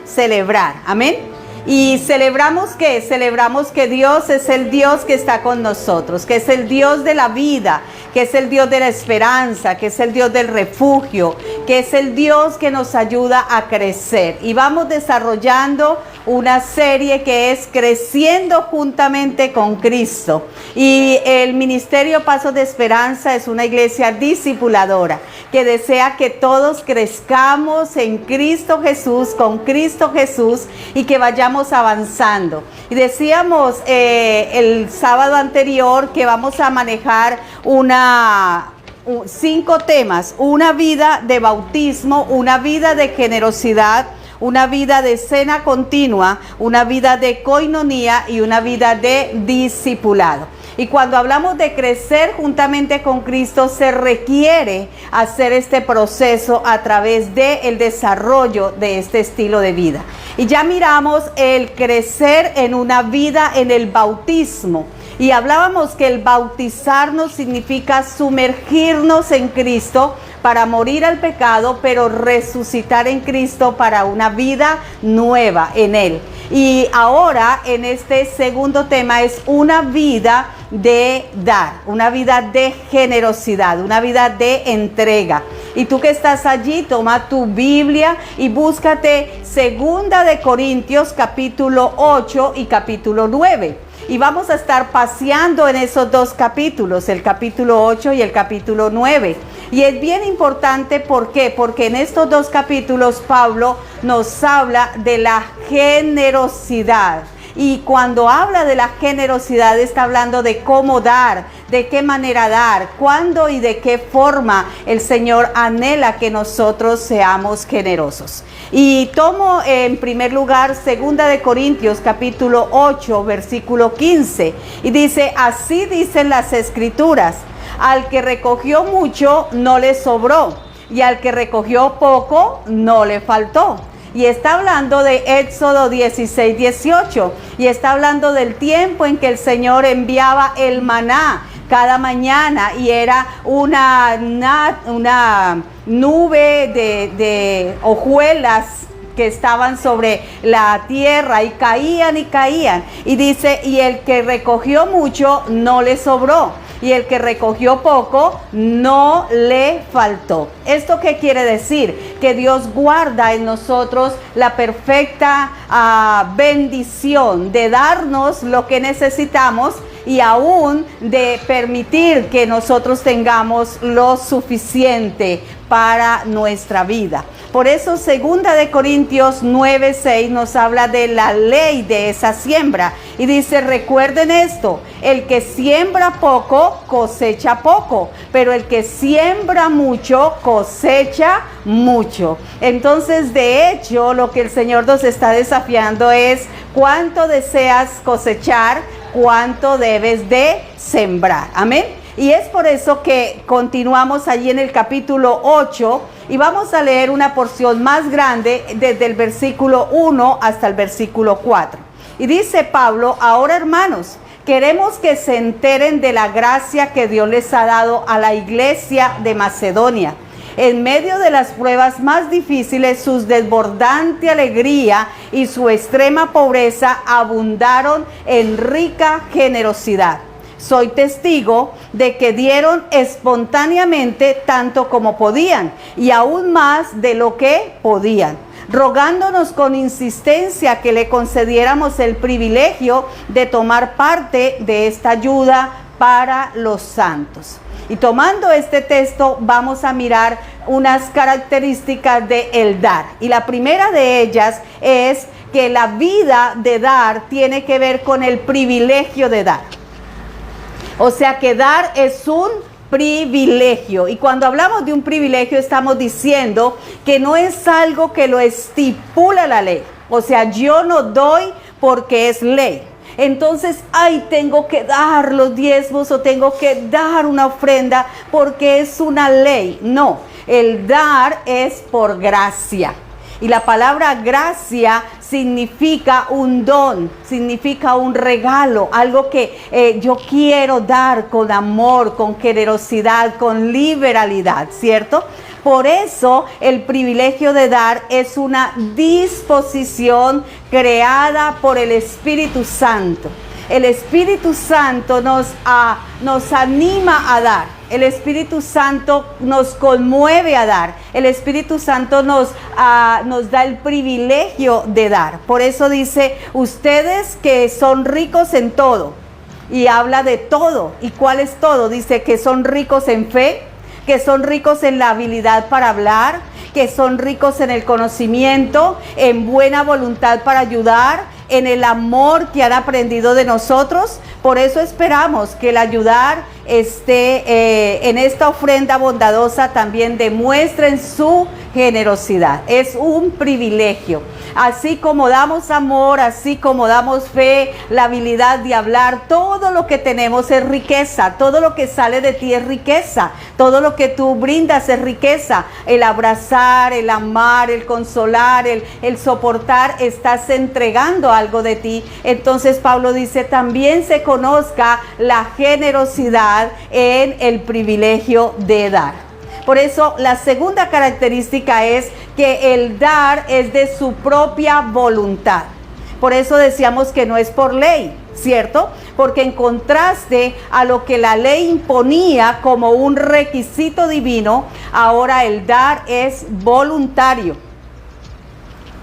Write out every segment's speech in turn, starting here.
celebrar, amén. Y celebramos ¿qué? Celebramos que Dios es el Dios que está con nosotros, que es el Dios de la vida, que es el Dios de la esperanza, que es el Dios del refugio, que es el Dios que nos ayuda a crecer. Y vamos desarrollando una serie que es Creciendo juntamente con Cristo. Y el Ministerio Pasos de Esperanza es una iglesia discipuladora que desea que todos crezcamos en Cristo Jesús, con Cristo Jesús, y que vayamos avanzando. Y decíamos el sábado anterior que vamos a manejar 5 temas: una vida de bautismo, una vida de generosidad, una vida de cena continua, una vida de coinonía y una vida de discipulado. Y cuando hablamos de crecer juntamente con Cristo, se requiere hacer este proceso a través del desarrollo de este estilo de vida. Y ya miramos el crecer en una vida en el bautismo. Y hablábamos que el bautizarnos significa sumergirnos en Cristo para morir al pecado, pero resucitar en Cristo para una vida nueva en Él. Y ahora en este segundo tema es una vida de dar, una vida de generosidad, una vida de entrega. Y tú que estás allí, toma tu Biblia y búscate 2 de Corintios capítulo 8 y capítulo 9. Y vamos a estar paseando en esos 2 capítulos, el capítulo 8 y el capítulo 9. Y es bien importante, ¿por qué? Porque en estos 2 capítulos Pablo nos habla de la generosidad. Y cuando habla de la generosidad está hablando de cómo dar, de qué manera dar, cuándo y de qué forma el Señor anhela que nosotros seamos generosos. Y tomo en primer lugar 2 de Corintios capítulo 8 versículo 15 y dice: así dicen las Escrituras, al que recogió mucho no le sobró, y al que recogió poco no le faltó. Y está hablando de Éxodo 16:18 y está hablando del tiempo en que el Señor enviaba el maná cada mañana, y era una nube de hojuelas que estaban sobre la tierra y caían y caían. Y dice: y el que recogió mucho no le sobró, y el que recogió poco no le faltó. ¿Esto qué quiere decir? Que Dios guarda en nosotros la perfecta bendición de darnos lo que necesitamos y aún de permitir que nosotros tengamos lo suficiente para nuestra vida. Por eso 2 de Corintios 9:6 nos habla de la ley de esa siembra y dice: recuerden esto, el que siembra poco cosecha poco, pero el que siembra mucho cosecha mucho. Entonces, de hecho, lo que el Señor nos está desafiando es: cuánto deseas cosechar, cuánto debes de sembrar. Amén. Y es por eso que continuamos allí en el capítulo 8 y vamos a leer una porción más grande desde el versículo 1 hasta el versículo 4. Y dice Pablo: ahora, hermanos, queremos que se enteren de la gracia que Dios les ha dado a la iglesia de Macedonia. En medio de las pruebas más difíciles, su desbordante alegría y su extrema pobreza abundaron en rica generosidad. Soy testigo de que dieron espontáneamente tanto como podían y aún más de lo que podían, rogándonos con insistencia que le concediéramos el privilegio de tomar parte de esta ayuda para los santos. Y tomando este texto vamos a mirar unas características de el dar. Y la primera de ellas es que la vida de dar tiene que ver con el privilegio de dar. O sea que dar es un privilegio. Y cuando hablamos de un privilegio estamos diciendo que no es algo que lo estipula la ley. O sea, yo no doy porque es ley. Entonces, tengo que dar los diezmos o tengo que dar una ofrenda porque es una ley. No, el dar es por gracia. Y la palabra gracia significa un don, significa un regalo, algo que yo quiero dar con amor, con generosidad, con liberalidad, ¿cierto? Por eso el privilegio de dar es una disposición creada por el Espíritu Santo. El Espíritu Santo nos anima a dar. El Espíritu Santo nos conmueve a dar. El Espíritu Santo nos da el privilegio de dar. Por eso dice, ustedes que son ricos en todo. Y habla de todo. ¿Y cuál es todo? Dice que son ricos en fe, que son ricos en la habilidad para hablar, que son ricos en el conocimiento, en buena voluntad para ayudar, en el amor que han aprendido de nosotros. Por eso esperamos que el ayudar en esta ofrenda bondadosa también demuestren su generosidad. Es un privilegio. Así como damos amor, así como damos fe, la habilidad de hablar, todo lo que tenemos es riqueza, todo lo que sale de ti es riqueza, todo lo que tú brindas es riqueza. El abrazar, el amar, el consolar, el soportar, estás entregando algo de ti. Entonces Pablo dice, también se conozca la generosidad en el privilegio de dar. Por eso la segunda característica es que el dar es de su propia voluntad. Por eso decíamos que no es por ley, ¿cierto? Porque en contraste a lo que la ley imponía como un requisito divino, ahora el dar es voluntario.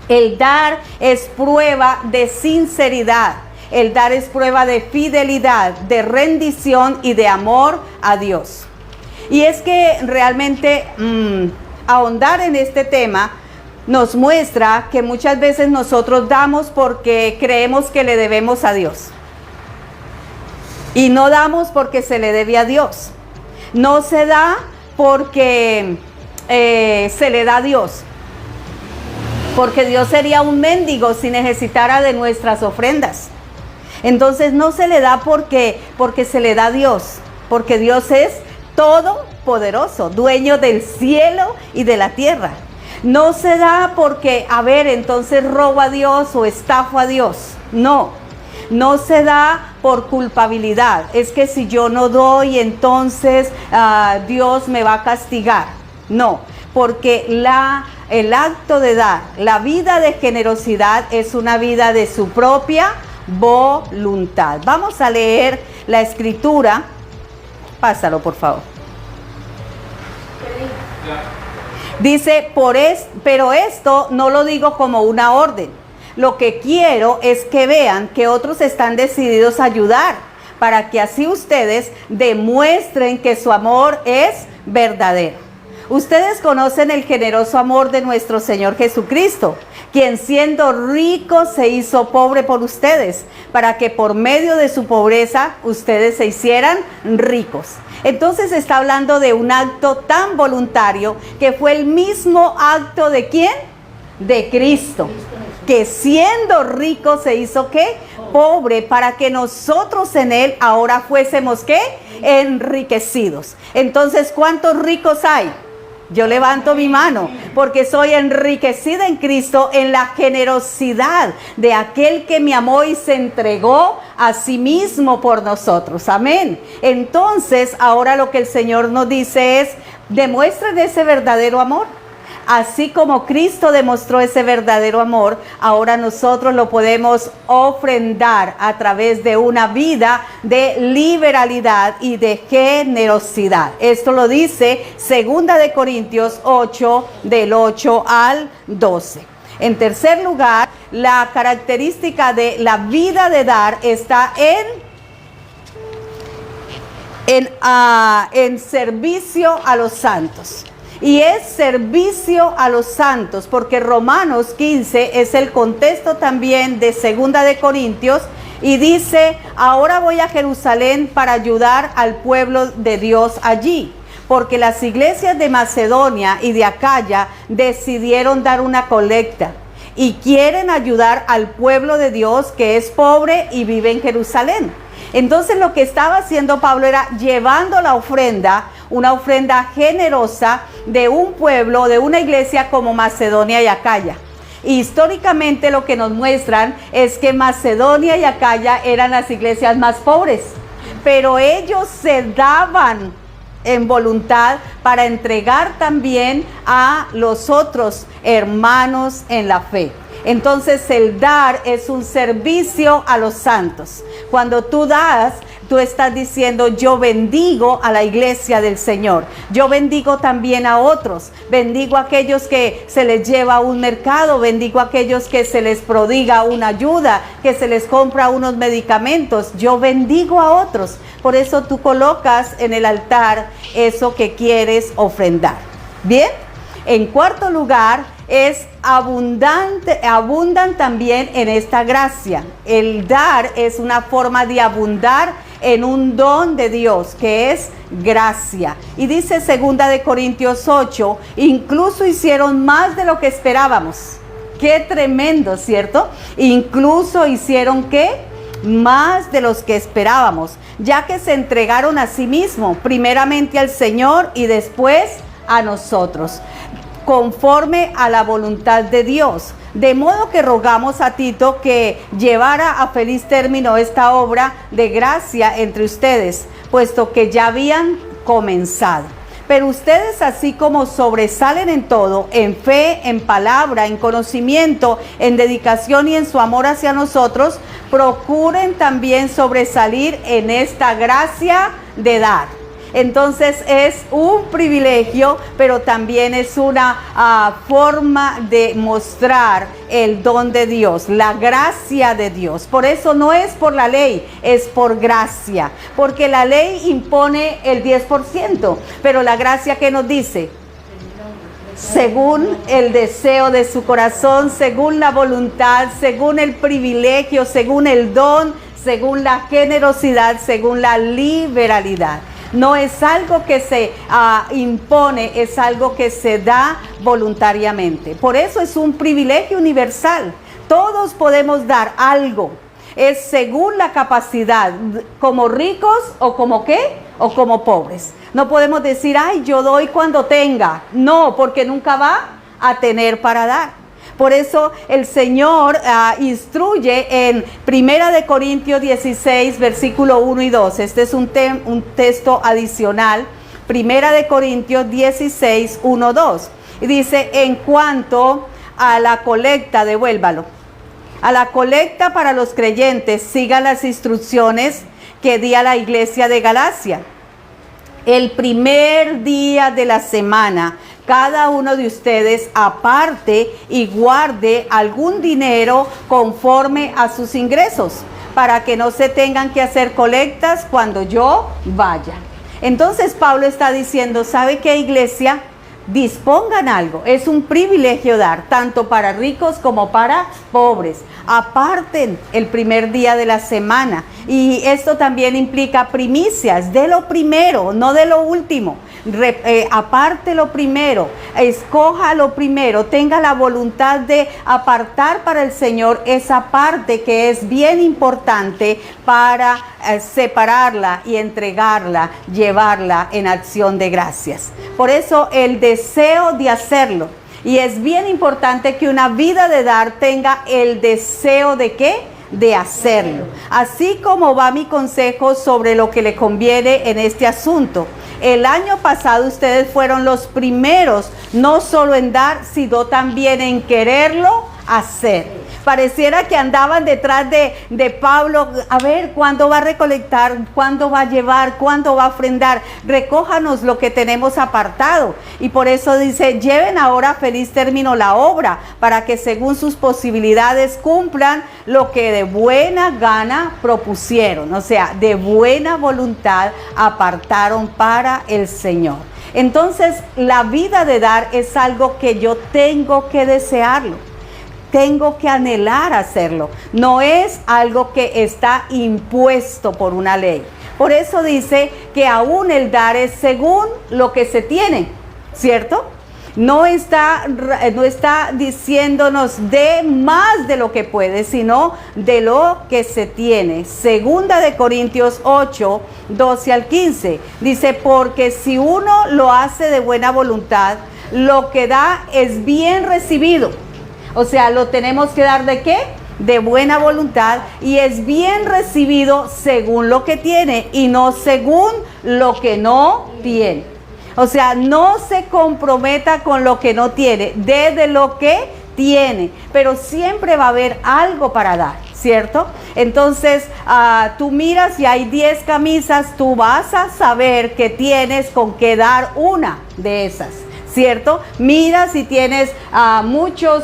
El dar es prueba de sinceridad. El dar es prueba de fidelidad, de rendición y de amor a Dios. Y es que realmente ahondar en este tema nos muestra que muchas veces nosotros damos porque creemos que le debemos a Dios. Y no damos porque se le debe a Dios. No se da porque se le da a Dios. Porque Dios sería un mendigo si necesitara de nuestras ofrendas. Entonces no se le da porque se le da a Dios. Porque Dios es todopoderoso, dueño del cielo y de la tierra. No se da porque, entonces robo a Dios o estafo a Dios. No se da por culpabilidad. Es que si yo no doy, entonces Dios me va a castigar. No, porque el acto de dar, la vida de generosidad es una vida de su propia voluntad. Vamos a leer la escritura. Pásalo, por favor. Dice, pero esto no lo digo como una orden. Lo que quiero es que vean que otros están decididos a ayudar, para que así ustedes demuestren que su amor es verdadero. Ustedes conocen el generoso amor de nuestro Señor Jesucristo, quien siendo rico se hizo pobre por ustedes, para que por medio de su pobreza ustedes se hicieran ricos. Entonces está hablando de un acto tan voluntario que fue el mismo acto ¿de quién? De Cristo, que siendo rico se hizo ¿qué? Pobre, para que nosotros en él ahora fuésemos ¿qué? Enriquecidos. Entonces, ¿cuántos ricos hay? Yo levanto mi mano porque soy enriquecida en Cristo en la generosidad de aquel que me amó y se entregó a sí mismo por nosotros. Amén. Entonces, ahora lo que el Señor nos dice es, demuestren ese verdadero amor. Así como Cristo demostró ese verdadero amor, ahora nosotros lo podemos ofrendar a través de una vida de liberalidad y de generosidad. Esto lo dice 2 de Corintios 8, del 8 al 12. En tercer lugar, la característica de la vida de dar está en servicio a los santos. Y es servicio a los santos, porque Romanos 15 es el contexto también de 2 de Corintios, y dice, ahora voy a Jerusalén para ayudar al pueblo de Dios allí, porque las iglesias de Macedonia y de Acaya decidieron dar una colecta, y quieren ayudar al pueblo de Dios que es pobre y vive en Jerusalén. Entonces lo que estaba haciendo Pablo era llevando la ofrenda, una ofrenda generosa de un pueblo, de una iglesia como Macedonia y Acaya. Históricamente lo que nos muestran es que Macedonia y Acaya eran las iglesias más pobres, pero ellos se daban en voluntad para entregar también a los otros hermanos en la fe. Entonces el dar es un servicio a los santos. Cuando tú das, tú estás diciendo: yo bendigo a la iglesia del Señor, yo bendigo también a otros, bendigo a aquellos que se les lleva a un mercado, bendigo a aquellos que se les prodiga una ayuda, que se les compra unos medicamentos, yo bendigo a otros. Por eso tú colocas en el altar eso que quieres ofrendar. Bien, en cuarto lugar, abundan también en esta gracia. El dar es una forma de abundar en un don de Dios, que es gracia. Y dice 2 de Corintios 8, incluso hicieron más de lo que esperábamos. Qué tremendo, ¿cierto? Incluso hicieron, ¿qué? Más de los que esperábamos, ya que se entregaron a sí mismos, primeramente al Señor y después a nosotros, conforme a la voluntad de Dios. De modo que rogamos a Tito que llevara a feliz término esta obra de gracia entre ustedes, puesto que ya habían comenzado. Pero ustedes, así como sobresalen en todo, en fe, en palabra, en conocimiento, en dedicación y en su amor hacia nosotros, procuren también sobresalir en esta gracia de dar. Entonces es un privilegio, pero también es una forma de mostrar el don de Dios, la gracia de Dios. Por eso no es por la ley, es por gracia. Porque la ley impone el 10%, pero la gracia, ¿qué nos dice? Según el deseo de su corazón, según la voluntad, según el privilegio, según el don, según la generosidad, según la liberalidad. No es algo que se impone, es algo que se da voluntariamente. Por eso es un privilegio universal. Todos podemos dar algo. Es según la capacidad, como ricos o como ¿qué? O como pobres. No podemos decir: ay, yo doy cuando tenga. No, porque nunca va a tener para dar. Por eso el Señor instruye en 1 de Corintios 16, versículo 1 y 2. Este es un texto adicional. 1 de Corintios 16, 1, 2. Y dice: en cuanto a la colecta, devuélvalo. A la colecta para los creyentes, sigan las instrucciones que di a la iglesia de Galacia. El primer día de la semana, cada uno de ustedes aparte y guarde algún dinero conforme a sus ingresos, para que no se tengan que hacer colectas cuando yo vaya. Entonces Pablo está diciendo: ¿sabe qué, iglesia? Dispongan algo. Es un privilegio dar, tanto para ricos como para pobres. Aparten el primer día de la semana. Y esto también implica primicias, de lo primero, no de lo último. Aparte lo primero, escoja lo primero, tenga la voluntad de apartar para el Señor esa parte que es bien importante para separarla y entregarla, llevarla en acción de gracias. Por eso el deseo de hacerlo. Y es bien importante que una vida de dar tenga el deseo de ¿qué? De hacerlo. Así como va mi consejo sobre lo que le conviene en este asunto. El año pasado ustedes fueron los primeros, no solo en dar, sino también en quererlo hacer. Pareciera que andaban detrás de Pablo: a ver, ¿cuándo va a recolectar? ¿Cuándo va a llevar? ¿Cuándo va a ofrendar? Recójanos lo que tenemos apartado. Y por eso dice: lleven ahora a feliz término la obra, para que según sus posibilidades cumplan lo que de buena gana propusieron. O sea, de buena voluntad apartaron para el Señor. Entonces, la vida de dar es algo que yo tengo que desearlo. Tengo que anhelar hacerlo. No es algo que está impuesto por una ley. Por eso dice que aún el dar es según lo que se tiene, ¿cierto? No está diciéndonos de más de lo que puede, sino de lo que se tiene. 2 de Corintios 8, 12 al 15. Dice: porque si uno lo hace de buena voluntad, lo que da es bien recibido. O sea, lo tenemos que dar ¿de qué? De buena voluntad, y es bien recibido según lo que tiene y no según lo que no tiene. O sea, no se comprometa con lo que no tiene, desde lo que tiene, pero siempre va a haber algo para dar, ¿cierto? Entonces, tú miras y hay 10 camisas, tú vas a saber que tienes con qué dar una de esas, ¿cierto? Mira si tienes muchos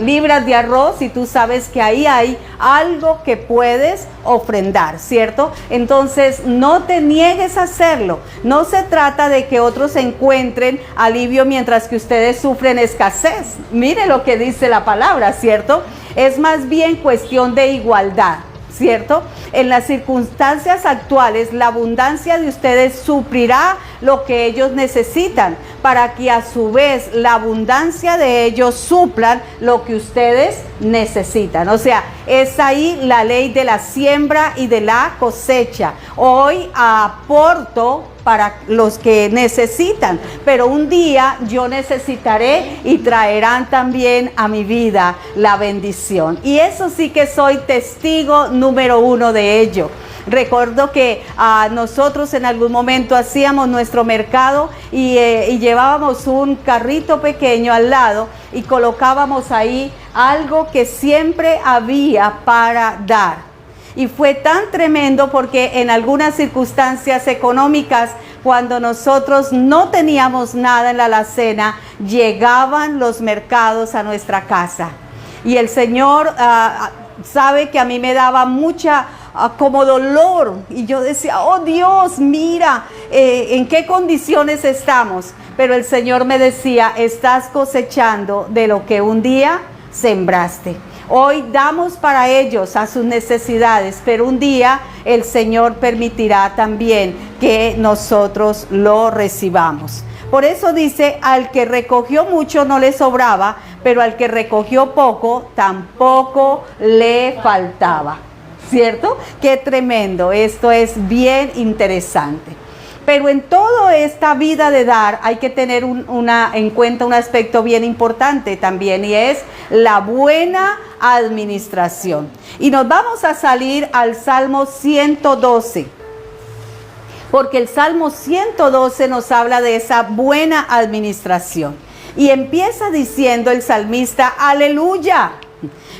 libras de arroz y tú sabes que ahí hay algo que puedes ofrendar, ¿cierto? Entonces no te niegues a hacerlo. No se trata de que otros encuentren alivio mientras que ustedes sufren escasez. Mire lo que dice la palabra, ¿cierto? Es más bien cuestión de igualdad, ¿cierto? En las circunstancias actuales, la abundancia de ustedes suplirá lo que ellos necesitan, para que a su vez la abundancia de ellos suplan lo que ustedes necesitan. O sea, es ahí la ley de la siembra y de la cosecha. Hoy aporto para los que necesitan, pero un día yo necesitaré y traerán también a mi vida la bendición. Y eso sí que soy testigo número 1 de ello. Recuerdo que nosotros en algún momento hacíamos nuestro mercado y llevábamos un carrito pequeño al lado y colocábamos ahí algo que siempre había para dar. Y fue tan tremendo porque en algunas circunstancias económicas, cuando nosotros no teníamos nada en la alacena, llegaban los mercados a nuestra casa. Y el Señor sabe que a mí me daba mucha como dolor. Y yo decía, oh Dios, mira en qué condiciones estamos. Pero el Señor me decía, estás cosechando de lo que un día sembraste. Hoy damos para ellos a sus necesidades, pero un día el Señor permitirá también que nosotros lo recibamos. Por eso dice, al que recogió mucho no le sobraba, pero al que recogió poco tampoco le faltaba. ¿Cierto? Qué tremendo, esto es bien interesante. Pero en toda esta vida de dar hay que tener en cuenta un aspecto bien importante también, y es la buena administración. Y nos vamos a salir al Salmo 112, porque el Salmo 112 nos habla de esa buena administración. Y empieza diciendo el salmista, aleluya,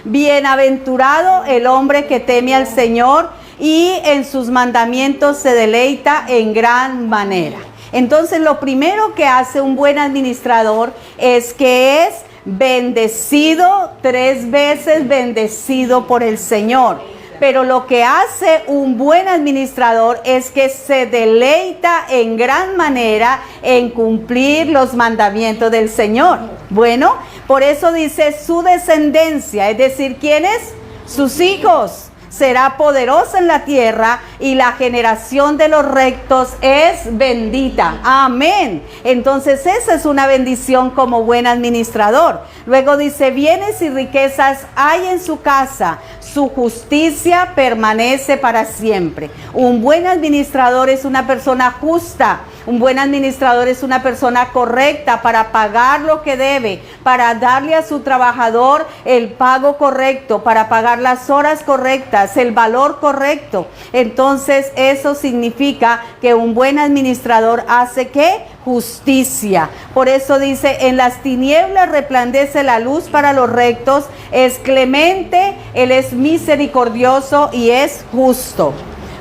bienaventurado el hombre que teme al Señor y en sus mandamientos se deleita en gran manera. Entonces lo primero que hace un buen administrador es que es bendecido, 3 veces bendecido por el Señor. Pero lo que hace un buen administrador es que se deleita en gran manera en cumplir los mandamientos del Señor. Bueno, por eso dice su descendencia, es decir, ¿quiénes? Sus hijos. Será poderosa en la tierra y la generación de los rectos es bendita. Amén. Entonces esa es una bendición como buen administrador. Luego dice, bienes y riquezas hay en su casa, su justicia permanece para siempre. Un buen administrador es una persona justa. Un buen administrador es una persona correcta para pagar lo que debe, para darle a su trabajador el pago correcto, para pagar las horas correctas, el valor correcto. Entonces eso significa que un buen administrador hace ¿qué? Justicia. Por eso dice, en las tinieblas resplandece la luz para los rectos, es clemente, él es misericordioso y es justo.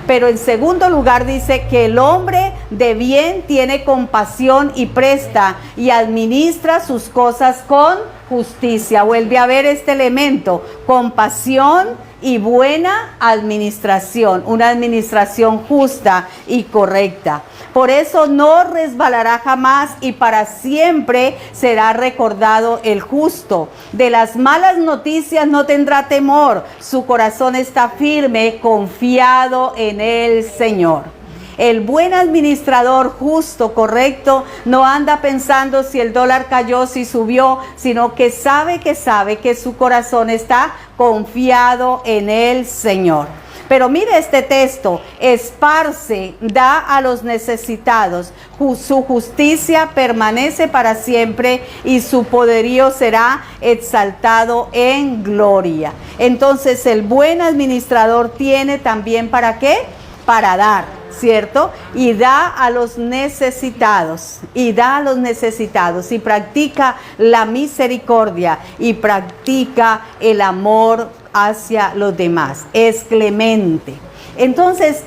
Pero en segundo lugar dice que el hombre de bien tiene compasión y presta y administra sus cosas con justicia. Vuelve a ver este elemento, compasión y buena administración, una administración justa y correcta. Por eso no resbalará jamás y para siempre será recordado el justo. De las malas noticias no tendrá temor, su corazón está firme, confiado en el Señor. El buen administrador justo, correcto, no anda pensando si el dólar cayó, si subió, sino que sabe que su corazón está confiado en el Señor. Pero mire este texto, esparce, da a los necesitados, su justicia permanece para siempre y su poderío será exaltado en gloria. Entonces el buen administrador tiene también ¿para qué? Para dar, ¿cierto? Y da a los necesitados, y da a los necesitados, y practica la misericordia, y practica el amor hacia los demás. Es clemente. Entonces,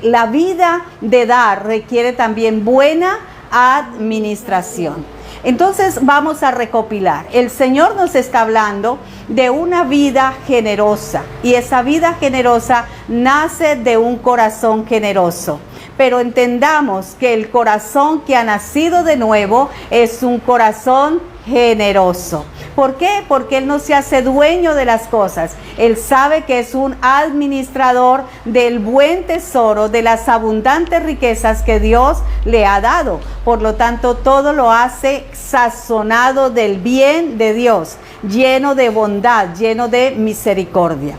la vida de dar requiere también buena administración. Entonces vamos a recopilar. El Señor nos está hablando de una vida generosa, y esa vida generosa nace de un corazón generoso. Pero entendamos que el corazón que ha nacido de nuevo es un corazón generoso. ¿Por qué? Porque Él no se hace dueño de las cosas. Él sabe que es un administrador del buen tesoro, de las abundantes riquezas que Dios le ha dado. Por lo tanto, todo lo hace sazonado del bien de Dios, lleno de bondad, lleno de misericordia.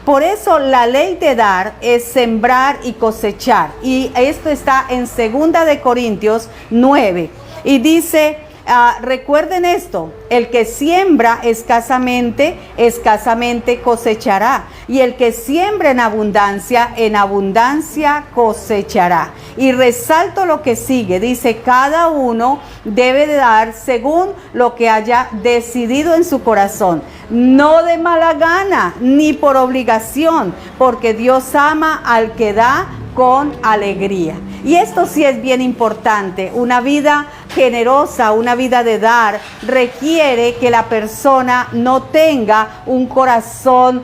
Por eso la ley de dar es sembrar y cosechar. Y esto está en 2 de Corintios 9. Y dice, recuerden esto, el que siembra escasamente, escasamente cosechará. Y el que siembra en abundancia cosechará. Y resalto lo que sigue, dice, cada uno debe de dar según lo que haya decidido en su corazón, no de mala gana, ni por obligación, porque Dios ama al que da con alegría. Y esto sí es bien importante. Una vida generosa, una vida de dar, requiere que la persona no tenga un corazón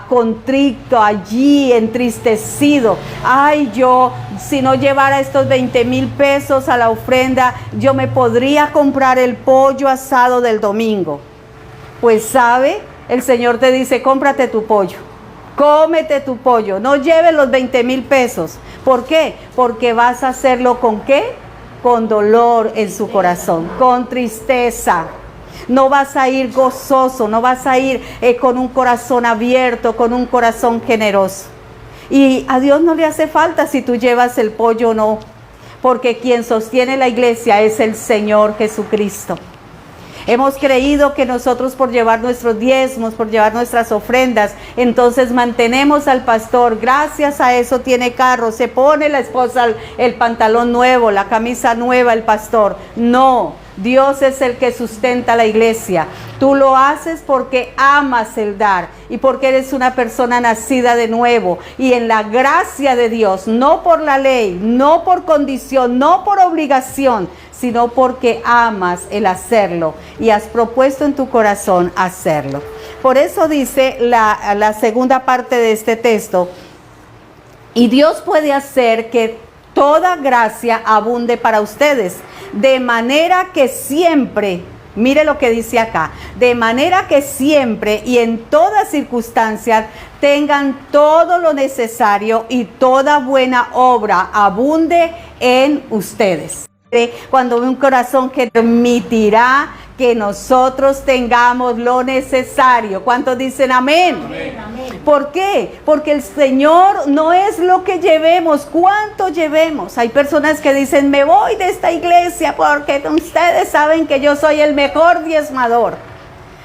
contrito allí, entristecido. Ay, yo si no llevara estos 20,000 pesos a la ofrenda, yo me podría comprar el pollo asado del domingo. Pues sabe, el Señor te dice, cómprate tu pollo. Cómete tu pollo, no lleves los 20,000 pesos. ¿Por qué? Porque vas a hacerlo ¿con qué? Con dolor en su corazón, con tristeza. No vas a ir gozoso, no vas a ir con un corazón abierto, con un corazón generoso. Y a Dios no le hace falta si tú llevas el pollo o no, porque quien sostiene la iglesia es el Señor Jesucristo. Hemos creído que nosotros por llevar nuestros diezmos, por llevar nuestras ofrendas, entonces mantenemos al pastor. Gracias a eso tiene carro, se pone la esposa el pantalón nuevo, la camisa nueva, el pastor. No, Dios es el que sustenta la iglesia. Tú lo haces porque amas el dar y porque eres una persona nacida de nuevo y en la gracia de Dios, no por la ley, no por condición, no por obligación, sino porque amas el hacerlo y has propuesto en tu corazón hacerlo. Por eso dice la segunda parte de este texto, y Dios puede hacer que toda gracia abunde para ustedes, de manera que siempre, mire lo que dice acá, de manera que siempre y en todas circunstancias tengan todo lo necesario y toda buena obra abunde en ustedes. Cuando un corazón que permitirá que nosotros tengamos lo necesario. ¿Cuántos dicen amén? Amén, amén. ¿Por qué? Porque el Señor no es lo que llevemos, cuánto llevemos. Hay personas que dicen, me voy de esta iglesia porque ustedes saben que yo soy el mejor diezmador.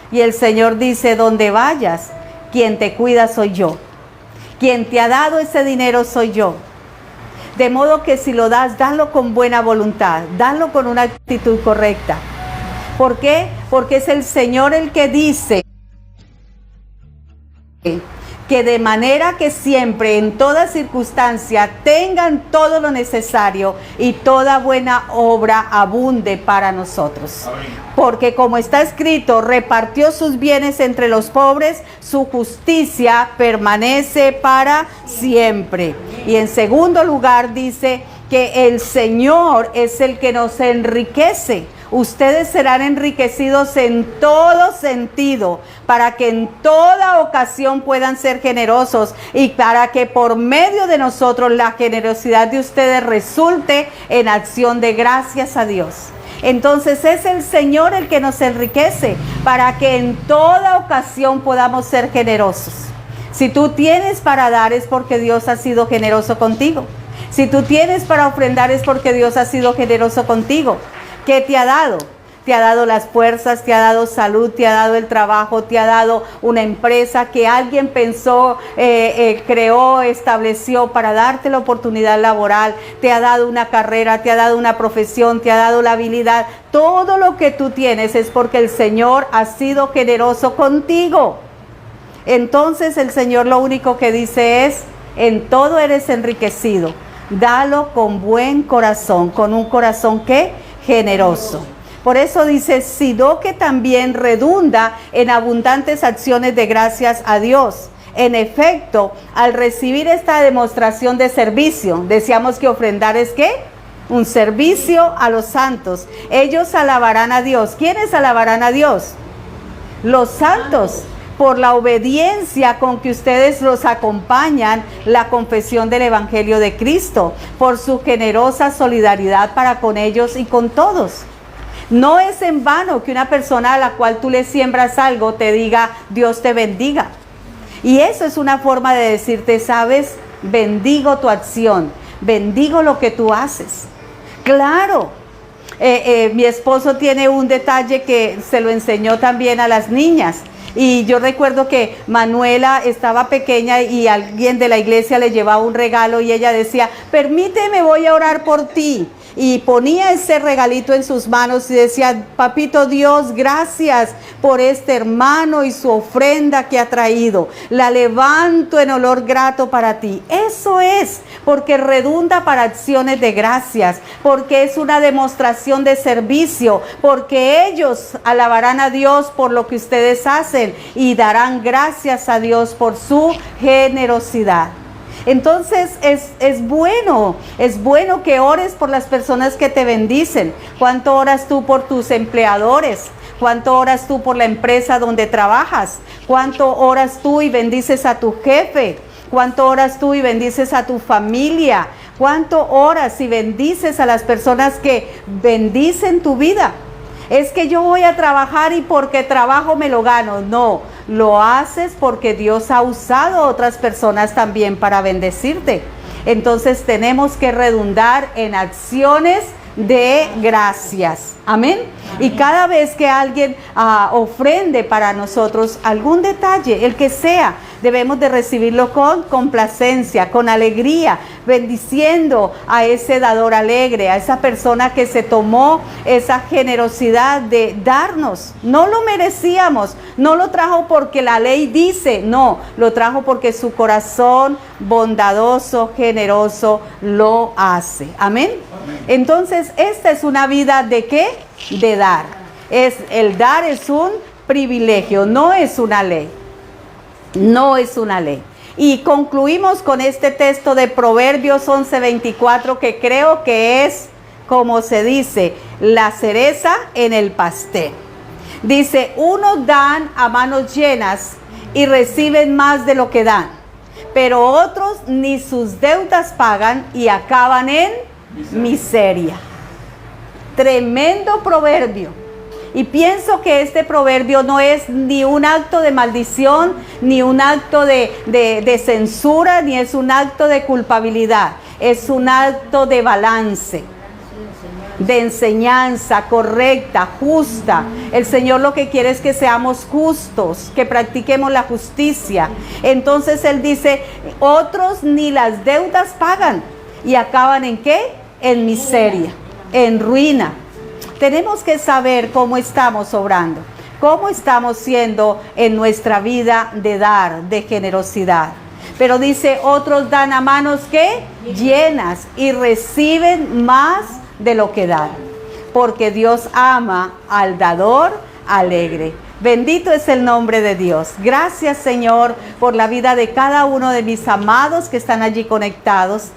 Y el Señor dice, donde vayas, quien te cuida soy yo. Quien te ha dado ese dinero soy yo. De modo que si lo das, dalo con buena voluntad, dalo con una actitud correcta. ¿Por qué? Porque es el Señor el que dice que de manera que siempre, en toda circunstancia, tengan todo lo necesario y toda buena obra abunde para nosotros. Porque como está escrito, repartió sus bienes entre los pobres, su justicia permanece para siempre. Y en segundo lugar dice que el Señor es el que nos enriquece. Ustedes serán enriquecidos en todo sentido, para que en toda ocasión puedan ser generosos y para que por medio de nosotros la generosidad de ustedes resulte en acción de gracias a Dios. Entonces es el Señor el que nos enriquece para que en toda ocasión podamos ser generosos. Si tú tienes para dar es porque Dios ha sido generoso contigo. Si tú tienes para ofrendar es porque Dios ha sido generoso contigo. ¿Qué te ha dado? te ha dado las fuerzas, te ha dado salud, te ha dado el trabajo, te ha dado una empresa que alguien pensó, creó, estableció para darte la oportunidad laboral, te ha dado una carrera, te ha dado una profesión, te ha dado la habilidad. Todo lo que tú tienes es porque el Señor ha sido generoso contigo. Entonces el Señor lo único que dice es, en todo eres enriquecido. Dalo con buen corazón, con un corazón que generoso. Por eso dice, sino que también redunda en abundantes acciones de gracias a Dios. En efecto, al recibir esta demostración de servicio, decíamos que ofrendar es ¿qué? Un servicio a los santos. Ellos alabarán a Dios. ¿Quiénes alabarán a Dios? Los santos. Por la obediencia con que ustedes los acompañan la confesión del Evangelio de Cristo, por su generosa solidaridad para con ellos y con todos. No es en vano que una persona a la cual tú le siembras algo te diga, Dios te bendiga. Y eso es una forma de decirte, sabes, bendigo tu acción, bendigo lo que tú haces. Claro, mi esposo tiene un detalle que se lo enseñó también a las niñas. Y yo recuerdo que Manuela estaba pequeña y alguien de la iglesia le llevaba un regalo y ella decía, permíteme, voy a orar por ti. Y ponía ese regalito en sus manos y decía, papito Dios, gracias por este hermano y su ofrenda que ha traído. La levanto en olor grato para ti. Eso es, porque redunda para acciones de gracias, porque es una demostración de servicio, porque ellos alabarán a Dios por lo que ustedes hacen y darán gracias a Dios por su generosidad. Entonces es bueno que ores por las personas que te bendicen. ¿Cuánto oras tú por tus empleadores? ¿Cuánto oras tú por la empresa donde trabajas? ¿Cuánto oras tú y bendices a tu jefe? ¿Cuánto oras tú y bendices a tu familia? ¿Cuánto oras y bendices a las personas que bendicen tu vida? Es que yo voy a trabajar y porque trabajo me lo gano. No, lo haces porque Dios ha usado a otras personas también para bendecirte. Entonces tenemos que redundar en acciones de gracias. Amén. Y cada vez que alguien ofrende para nosotros algún detalle, el que sea, debemos de recibirlo con complacencia, con alegría, bendiciendo a ese dador alegre, a esa persona que se tomó esa generosidad de darnos. No lo merecíamos, no lo trajo porque la ley dice, no, lo trajo porque su corazón bondadoso, generoso lo hace. Amén. Entonces, esta es una vida ¿de qué? De dar. El dar es un privilegio, no es una ley. No es una ley. Y concluimos con este texto de Proverbios 11:24, que creo que es, como se dice, la cereza en el pastel. Dice, unos dan a manos llenas y reciben más de lo que dan, pero otros ni sus deudas pagan y acaban en miseria. Tremendo proverbio. Y pienso que este proverbio no es ni un acto de maldición, ni un acto de censura, ni es un acto de culpabilidad. Es un acto de balance, de enseñanza correcta, justa. El Señor lo que quiere es que seamos justos, que practiquemos la justicia. Entonces Él dice, otros ni las deudas pagan y acaban ¿en qué? En miseria, en ruina. Tenemos que saber cómo estamos obrando, cómo estamos siendo en nuestra vida de dar, de generosidad. Pero dice, otros dan a manos ¿qué? Llenas y reciben más de lo que dan, porque Dios ama al dador alegre. Bendito es el nombre de Dios. Gracias, Señor, por la vida de cada uno de mis amados que están allí conectados.